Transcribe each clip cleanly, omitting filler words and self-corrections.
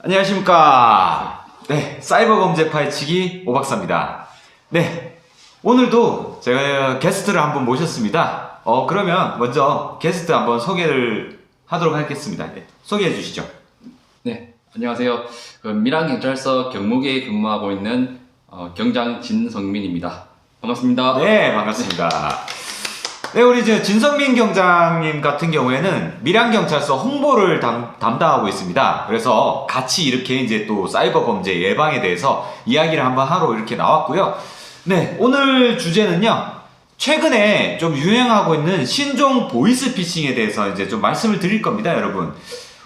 안녕하십니까. 네, 사이버 범죄 파헤치기 오박사입니다. 네, 오늘도 제가 게스트를 한번 모셨습니다. 그러면 먼저 게스트 한번 소개를 하도록 하겠습니다. 네, 소개해 주시죠. 네, 안녕하세요. 밀양경찰서 경무계에 근무하고 있는 경장 진성민입니다. 반갑습니다. 네, 반갑습니다. 네, 우리 이제 진성민 경장님 같은 경우에는 밀양경찰서 홍보를 담당하고 있습니다. 그래서 같이 이렇게 이제 또 사이버 범죄 예방에 대해서 이야기를 한번 하러 이렇게 나왔고요. 네, 오늘 주제는요. 최근에 좀 유행하고 있는 신종 보이스피싱에 대해서 이제 좀 말씀을 드릴 겁니다, 여러분.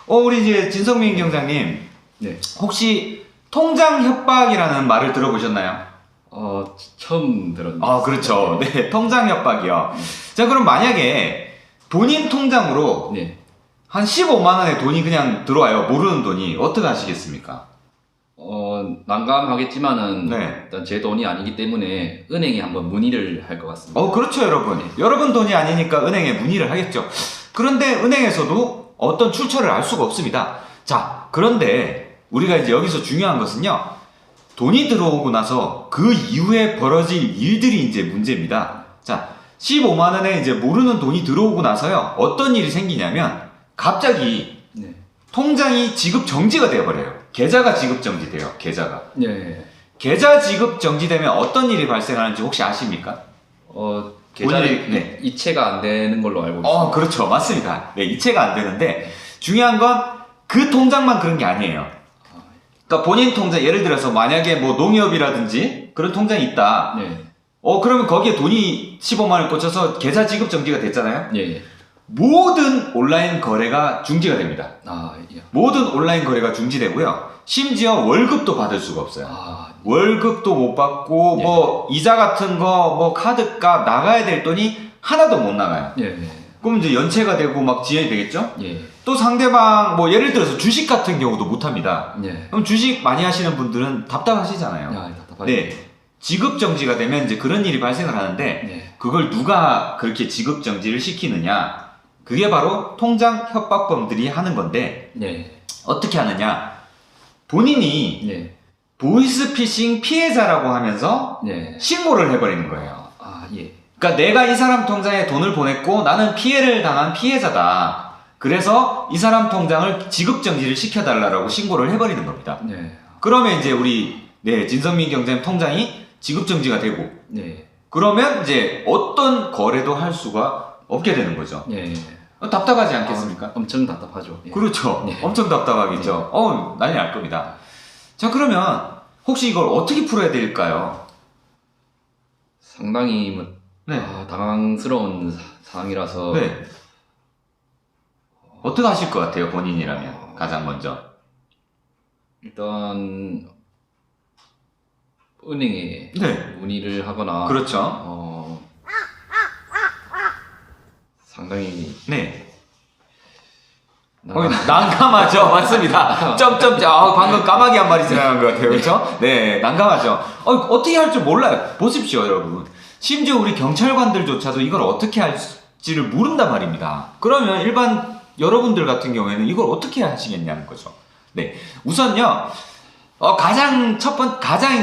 우리 이제 진성민 경장님, 네, 혹시 통장 협박이라는 말을 들어보셨나요? 처음 들었는데. 아, 그렇죠. 네, 통장 협박이요. 자, 그럼 만약에 본인 통장으로 네, 한 15만 원의 돈이 그냥 들어와요. 모르는 돈이. 어떻게 하시겠습니까? 난감하겠지만은 네. 일단 제 돈이 아니기 때문에 은행에 한번 문의를 할 것 같습니다. 그렇죠, 여러분. 여러분 돈이 아니니까 은행에 문의를 하겠죠. 그런데 은행에서도 어떤 출처를 알 수가 없습니다. 자, 그런데 우리가 이제 여기서 중요한 것은요. 돈이 들어오고 나서 그 이후에 벌어질 일들이 이제 문제입니다. 자, 15만 원에 이제 모르는 돈이 들어오고 나서요. 어떤 일이 생기냐면 갑자기 네, 통장이 지급 정지가 되어버려요. 계좌가 지급 정지돼요. 계좌가. 네, 계좌 지급 정지되면 어떤 일이 발생하는지 혹시 아십니까? 계좌를 본인이- 네. 이체가 안 되는 걸로 알고 있습니다. 그렇죠. 맞습니다. 네, 이체가 안 되는데 중요한 건 그 통장만 그런 게 아니에요. 그러니까 본인 통장, 예를 들어서 만약에 뭐 농협이라든지 그런 통장이 있다. 네, 그러면 거기에 돈이 15만 원 꽂혀서 계좌 지급 정지가 됐잖아요. 예, 모든 온라인 거래가 중지가 됩니다. 예. 모든 온라인 거래가 중지되고요. 심지어 월급도 받을 수가 없어요. 월급도 못 받고 예. 뭐 이자 같은 거 뭐 카드값 나가야 될 돈이 하나도 못 나가요. 예, 그럼 이제 연체가 되고 막 지연이 되겠죠? 예, 또 상대방 뭐 예를 들어서 주식 같은 경우도 못 합니다. 예. 그럼 주식 많이 하시는 분들은 답답하시잖아요. 답답하죠. 네. 지급 정지가 되면 이제 그런 일이 발생을 하는데 네, 그걸 누가 그렇게 지급 정지를 시키느냐? 그게 바로 통장 협박범들이 하는 건데 네, 어떻게 하느냐? 본인이 네, 보이스피싱 피해자라고 하면서 네. 신고를 해버리는 거예요. 예, 그러니까 내가 이 사람 통장에 돈을 보냈고 나는 피해를 당한 피해자다. 그래서 이 사람 통장을 지급 정지를 시켜달라고 신고를 해버리는 겁니다. 네, 그러면 이제 우리 진성민 경장님 통장이 지급 정지가 되고 네, 그러면 이제 어떤 거래도 할 수가 없게 되는 거죠. 네. 답답하지 않겠습니까? 엄청 답답하죠. 예. 그렇죠. 네. 엄청 답답하겠죠. 난리 날 겁니다. 자, 그러면 혹시 이걸 어떻게 풀어야 될까요? 상당히 네. 당황스러운 상황이라서 네. 어떻게 하실 것 같아요, 본인이라면? 가장 먼저. 일단 은행에 네. 문의를 하거나 그렇죠. 상당히 네. 난감- 난감하죠. 맞습니다. 점점점. 방금 까마귀 한 마리 지나간 것 같아요. 그렇죠? 네, 난감하죠. 어떻게 할 줄 몰라요. 보십시오, 여러분. 심지어 우리 경찰관들조차도 이걸 어떻게 할지를 모른단 말입니다. 그러면 일반 여러분들 같은 경우에는 이걸 어떻게 하시겠냐는 거죠. 네. 우선요, 가장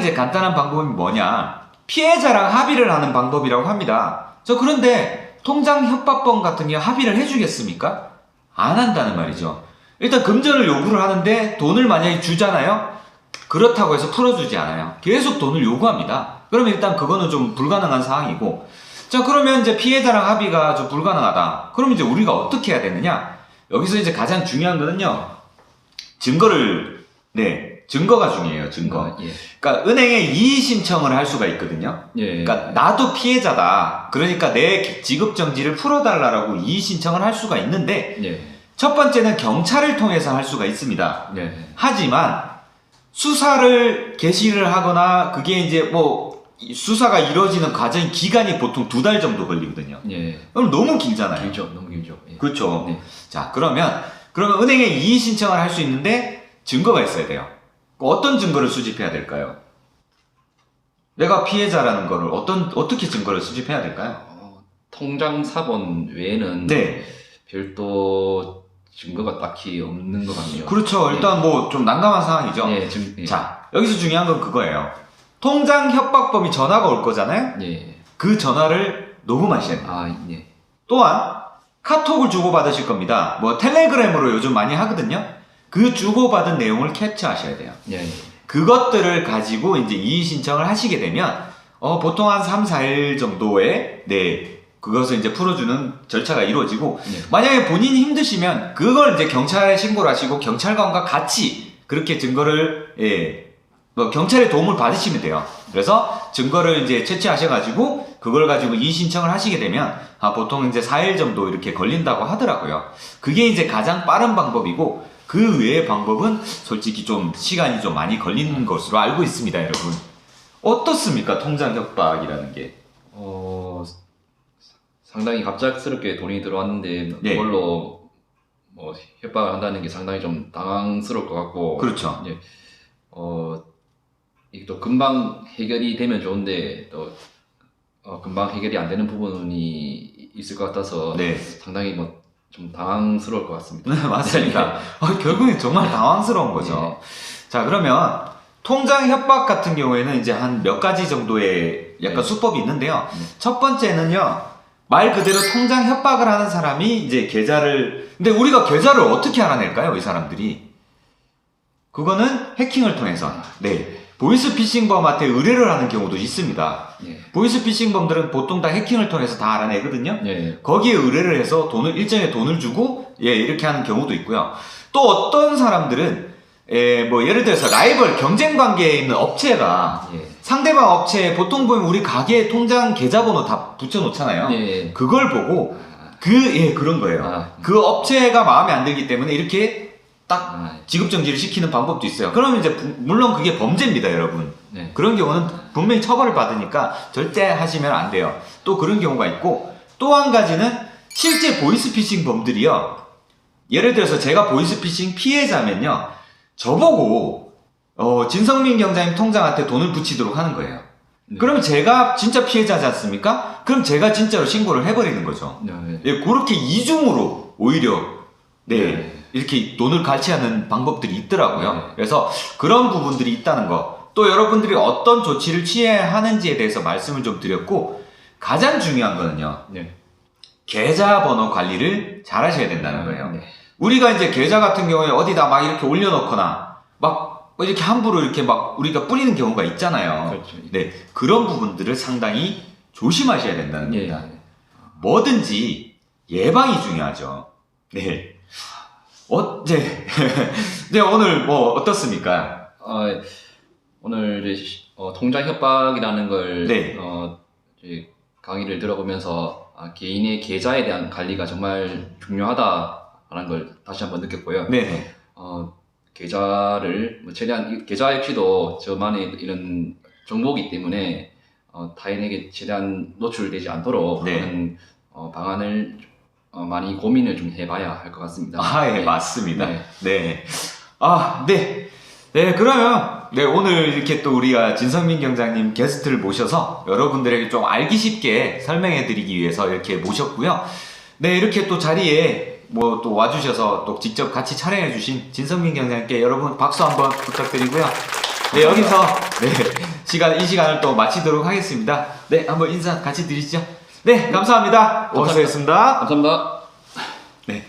이제 간단한 방법이 뭐냐. 피해자랑 합의를 하는 방법이라고 합니다. 그런데 통장 협박범 같은 경우 합의를 해주겠습니까? 안 한다는 말이죠. 일단 금전을 요구를 하는데 돈을 만약에 주잖아요? 그렇다고 해서 풀어주지 않아요. 계속 돈을 요구합니다. 그러면 일단 그거는 좀 불가능한 상황이고, 자, 그러면 이제 피해자랑 합의가 좀 불가능하다. 그럼 이제 우리가 어떻게 해야 되느냐? 여기서 이제 가장 중요한 거는요, 증거가 중요해요, 증거. 예, 그러니까 은행에 이의 신청을 할 수가 있거든요. 예, 그러니까 나도 피해자다. 그러니까 내 지급 정지를 풀어달라고 이의 신청을 할 수가 있는데, 예, 첫 번째는 경찰을 통해서 할 수가 있습니다. 예, 하지만 수사를 개시를 하거나 그게 이제 뭐 수사가 이루어지는 과정 기간이 보통 2달 정도 걸리거든요. 예. 그럼 너무 길잖아요. 길죠, 너무 길죠. 예. 그렇죠. 네. 자, 그러면 은행에 이의 신청을 할 수 있는데 증거가 있어야 돼요. 어떤 증거를 수집해야 될까요? 내가 피해자라는 거를 어떻게 증거를 수집해야 될까요? 통장 사본 외에는 네. 별도 증거가 딱히 없는 것 같네요. 그렇죠. 일단 뭐 좀 난감한 상황이죠. 예, 지금 예. 자, 여기서 중요한 건 그거예요. 통장 협박범이 전화가 올 거잖아요. 예. 그 전화를 녹음하셔야 돼요. 아, 예. 또한 카톡을 주고받으실 겁니다. 뭐 텔레그램으로 요즘 많이 하거든요. 그 주고받은 내용을 캡처하셔야 돼요. 예. 예. 그것들을 가지고 이제 이의 신청을 하시게 되면 보통 한 3, 4일 정도에 그것을 이제 풀어주는 절차가 이루어지고 예. 만약에 본인이 힘드시면 그걸 이제 경찰에 신고를 하시고 경찰관과 같이 그렇게 증거를 뭐 경찰의 도움을 받으시면 돼요. 그래서 증거를 이제 채취하셔가지고 그걸 가지고 이의 신청을 하시게 되면 보통 이제 4일 정도 이렇게 걸린다고 하더라고요. 그게 이제 가장 빠른 방법이고 그 외의 방법은 솔직히 좀 시간이 좀 많이 걸리는 것으로 알고 있습니다, 여러분. 어떻습니까? 통장 협박이라는 게. 상당히 갑작스럽게 돈이 들어왔는데 예. 그걸로 뭐 협박을 한다는 게 상당히 좀 당황스러울 것 같고. 그렇죠. 예. 이게 또 금방 해결이 되면 좋은데 또 금방 해결이 안 되는 부분이 있을 것 같아서 네. 상당히 뭐 좀 당황스러울 것 같습니다. 네, 맞습니다. 결국엔 정말 당황스러운 거죠. 자, 그러면 통장 협박 같은 경우에는 이제 한 몇 가지 정도의 약간 네. 수법이 있는데요. 첫 번째는요, 말 그대로 통장 협박을 하는 사람이 이제 계좌를, 근데 우리가 계좌를 어떻게 알아낼까요, 이 사람들이? 그거는 해킹을 통해서. 네. 보이스피싱범한테 의뢰를 하는 경우도 있습니다. 예. 보이스피싱범들은 보통 다 해킹을 통해서 다 알아내거든요. 예. 거기에 의뢰를 해서 일정의 돈을 주고, 이렇게 하는 경우도 있고요. 또 어떤 사람들은, 뭐, 예를 들어서 라이벌 경쟁 관계에 있는 업체가 예. 상대방 업체에 보통 보면 우리 가게 통장 계좌번호 다 붙여놓잖아요. 예. 그걸 보고, 그런 거예요. 그 업체가 마음에 안 들기 때문에 이렇게 딱 지급정지를 시키는 방법도 있어요. 그러면 이제 물론 그게 범죄입니다, 여러분. 네. 그런 경우는 분명히 처벌을 받으니까 절대 하시면 안 돼요. 또 그런 경우가 있고 또 한 가지는 실제 보이스피싱 범들이요. 예를 들어서 제가 보이스피싱 피해자면요. 저보고 진성민 경장님 통장한테 돈을 붙이도록 하는 거예요. 네. 그러면 제가 진짜 피해자지 않습니까? 그럼 제가 진짜로 신고를 해버리는 거죠. 네. 그렇게 이중으로 오히려 네. 이렇게 돈을 갈취하는 방법들이 있더라고요. 네. 그래서 그런 부분들이 있다는 거. 또 여러분들이 어떤 조치를 취해야 하는지에 대해서 말씀을 좀 드렸고 가장 중요한 거는요. 네. 계좌번호 관리를 잘 하셔야 된다는 거예요. 네. 우리가 이제 계좌 같은 경우에 어디다 막 이렇게 올려놓거나 막 이렇게 함부로 이렇게 막 우리가 뿌리는 경우가 있잖아요. 그렇죠. 네. 그런 부분들을 상당히 조심하셔야 된다는 예. 겁니다. 뭐든지 예방이 중요하죠. 네. 네, 오늘 뭐 어떻습니까? 오늘 이제 통장 협박이라는 걸 네. 이제 강의를 들어보면서 개인의 계좌에 대한 관리가 정말 중요하다라는 걸 다시 한번 느꼈고요. 네. 계좌를 최대한 계좌 역시도 저만의 이런 정보이기 때문에 타인에게 최대한 노출되지 않도록 네. 하는 방안을 많이 고민을 좀 해봐야 할 것 같습니다. 예, 맞습니다. 네. 네. 네, 그러면, 오늘 이렇게 또 우리가 진성민 경장님 게스트를 모셔서 여러분들에게 좀 알기 쉽게 설명해 드리기 위해서 이렇게 모셨고요. 네, 이렇게 또 자리에 뭐 또 와주셔서 또 직접 같이 촬영해 주신 진성민 경장님께 여러분 박수 한번 부탁드리고요. 네, 여기서, 이 시간을 또 마치도록 하겠습니다. 네, 한번 인사 같이 드리시죠. 네, 감사합니다. 고맙습니다. 감사합니다. 네.